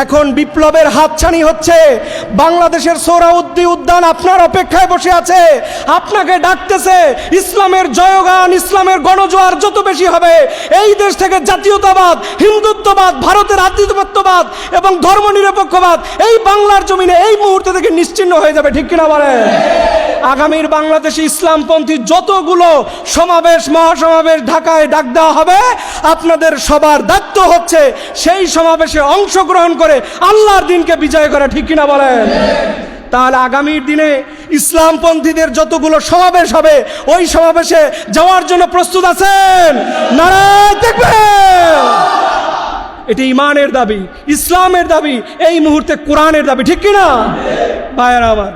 এখন বিপ্লবের হাতছানি হচ্ছে। বাংলাদেশের সোহরাওয়ার্দী উদ্যান আপনার অপেক্ষায় বসে আছে, আপনাকে ডাকতেছে। ইসলামের জয়গান, ইসলামের গণজোয়ার যত বেশি হবে, এই দেশ থেকে জাতীয়তাবাদ, হিন্দুত্ববাদ, ভারতের আধিপত্যবাদ এবং ধর্মনিরপেক্ষবাদ এই বাংলার জমিনে এই মুহূর্তে থেকে নিশ্চিহ্ন হয়ে যাবে। ঠিক কিনা বলেন? আগামীর বাংলাদেশে ইসলামপন্থী যতগুলো সমাবেশ, মহাসমাবেশ ঢাকায় ডাক দেওয়া হবে, আপনাদের সবার দায়িত্ব হচ্ছে সেই সমাবেশে অংশগ্রহণ করে আল্লাহর দিনকে বিজয় করা। ঠিক কিনা বলেন? তাহলে আগামীর দিনে ইসলামপন্থীদের যতগুলো সমাবেশ হবে, ওই সমাবেশে যাওয়ার জন্য প্রস্তুত আছেন? নারায়ে তাকবীর! এটি ইমানের দাবি, ইসলামের দাবি, এই মুহূর্তে কোরআনের দাবি। ঠিক কিনা ভাইয়েরা আমার?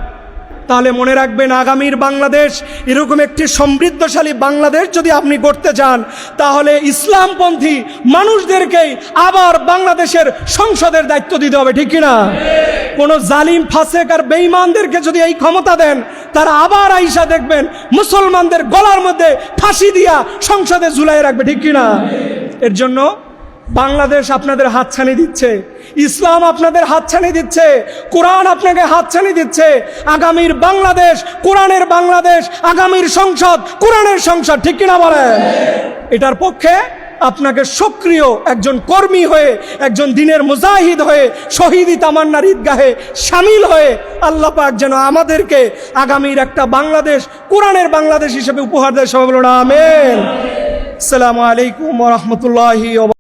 তাহলে মনে রাখবেন, আগামীর বাংলাদেশ, এরকম একটি সমৃদ্ধশালী বাংলাদেশ যদি আপনি গড়তে চান, তাহলে ইসলামপন্থী মানুষদেরকেই আবার বাংলাদেশের সংসদের দায়িত্ব দিতে হবে। ঠিক কিনা? কোন জালিম, ফাসেক আর বেঈমানদেরকে যদি এই ক্ষমতা দেন, তারা আবার আইসা দেখবেন মুসলমানদের গলার মধ্যে ফাঁসি দিয়া সংসদে ঝুলাই রাখবে। ঠিক কিনা? এর জন্য বাংলাদেশ আপনাদের হাতছানি দিচ্ছে, ইসলাম আপনাদের হাতছানি দিচ্ছে, কোরআন আপনাকে হাতছানি দিচ্ছে। আগামীর বাংলাদেশ কোরআনের বাংলাদেশ, আগামীর সংসদ কোরআনের সংসদ। ঠিক কিনা বলেন? এটার পক্ষে আপনাকে সক্রিয় একজন কর্মী হয়ে, একজন দিনের মুজাহিদ হয়ে, শহীদি তামান্নার ঈদগাহে শামিল হয়ে আল্লাহ পাক যেন আমাদেরকে আগামীর একটা বাংলাদেশ কোরআনের বাংলাদেশ হিসেবে উপহার দেয়। সবাই বলুন আমিন। আসসালামু আলাইকুম ওয়া রাহমাতুল্লাহি ওয়া